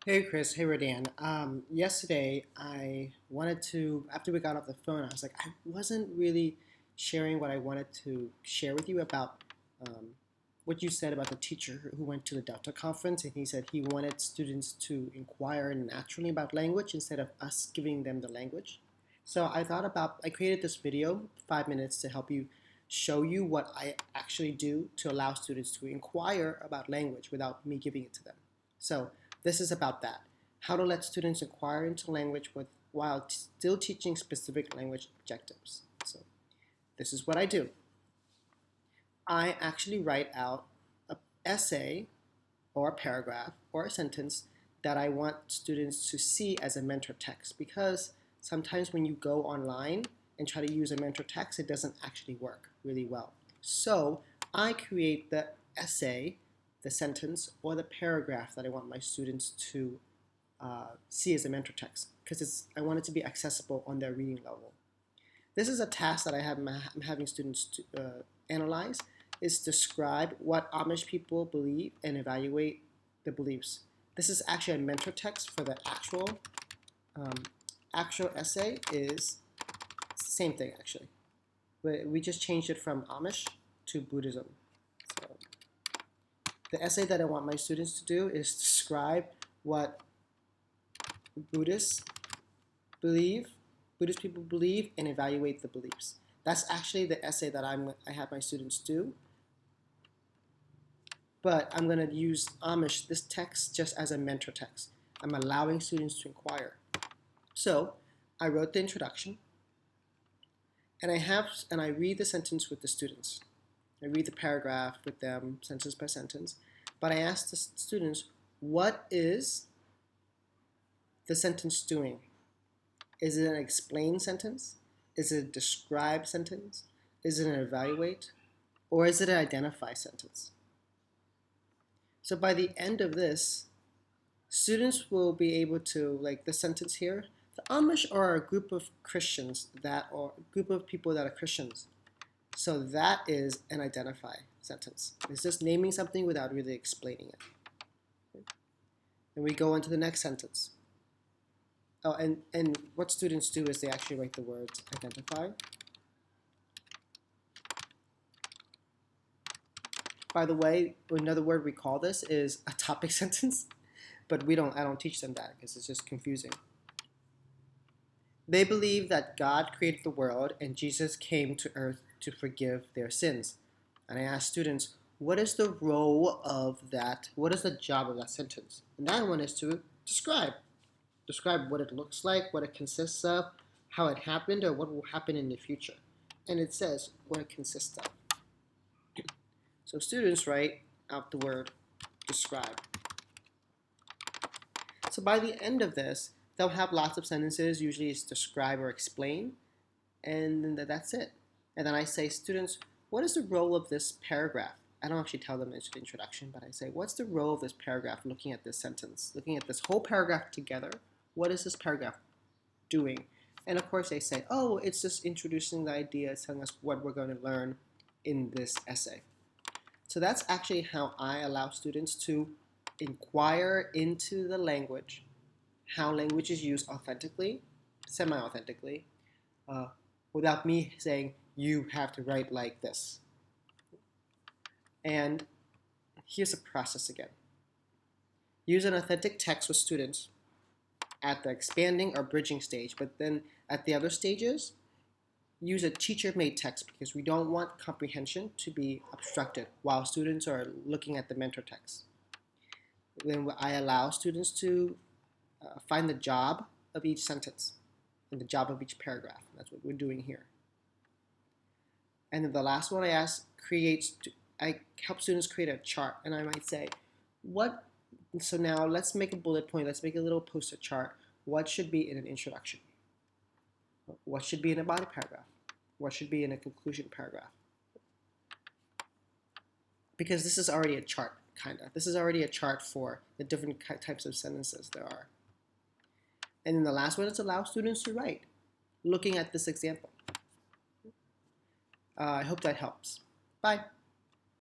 Hey Chris, hey Ruadhan. Yesterday I wanted to, after we got off the phone, I was like, I wasn't really sharing what I wanted to share with you about um, what you said about the teacher who went to the Delta conference, and he said he wanted students to inquire naturally about language instead of us giving them the language. So I created this video, 5 minutes, to help you show you what I actually do to allow students to inquire about language without me giving it to them. So this is about that. How to let students inquire into language while still teaching specific language objectives. So this is what I do. I actually write out an essay or a paragraph or a sentence that I want students to see as a mentor text, because sometimes when you go online and try to use a mentor text, it doesn't actually work really well. So I create the essay, the sentence, or the paragraph that I want my students to see as a mentor text, because I want it to be accessible on their reading level. This is a task that I'm having students to, analyze, is describe what Amish people believe and evaluate the beliefs. This is actually a mentor text for the um, actual essay is the same thing actually. But we just changed it from Amish to Buddhism. So the essay that I want my students to do is describe what Buddhists believe, Buddhist people believe, and evaluate the beliefs. That's actually the essay that I have my students do. But I'm going to use this text just as a mentor text. I'm allowing students to inquire. So I wrote the introduction, and I read the sentence with the students. I read the paragraph with them, sentence by sentence. But I ask the students, what is the sentence doing? Is it an explain sentence? Is it a describe sentence? Is it an evaluate? Or is it an identify sentence? So by the end of this, students will be able to, like the sentence here, the Amish are a group of Christians or a group of people that are Christians. So that is an identify sentence. It's just naming something without really explaining it. And we go on to the next sentence. Oh, and what students do is they actually write the words identify. By the way, another word we call this is a topic sentence, but I don't teach them that because it's just confusing. They believe that God created the world and Jesus came to earth to forgive their sins. And I ask students, what is the role of that? What is the job of that sentence? And that one is to describe. Describe what it looks like, what it consists of, how it happened, or what will happen in the future. And it says what it consists of. So students write out the word describe. So by the end of this, they'll have lots of sentences. Usually it's describe or explain, and then that's it. And then I say, students, what is the role of this paragraph? I don't actually tell them it's the introduction, but I say, what's the role of this paragraph looking at this sentence? Looking at this whole paragraph together, what is this paragraph doing? And of course they say, oh, it's just introducing the idea, it's telling us what we're going to learn in this essay. So that's actually how I allow students to inquire into the language, how language is used authentically, semi-authentically, without me saying, you have to write like this. And here's the process again. Use an authentic text with students at the expanding or bridging stage, but then at the other stages, use a teacher-made text because we don't want comprehension to be obstructed while students are looking at the mentor text. Then I allow students to find the job of each sentence and the job of each paragraph. That's what we're doing here. And then the last one I help students create a chart, and I might say, so now let's make a bullet point, let's make a little poster chart. What should be in an introduction? What should be in a body paragraph? What should be in a conclusion paragraph? Because this is already a chart, kind of. This is already a chart for the different types of sentences there are. And then the last one is allow students to write, looking at this example. I hope that helps. Bye.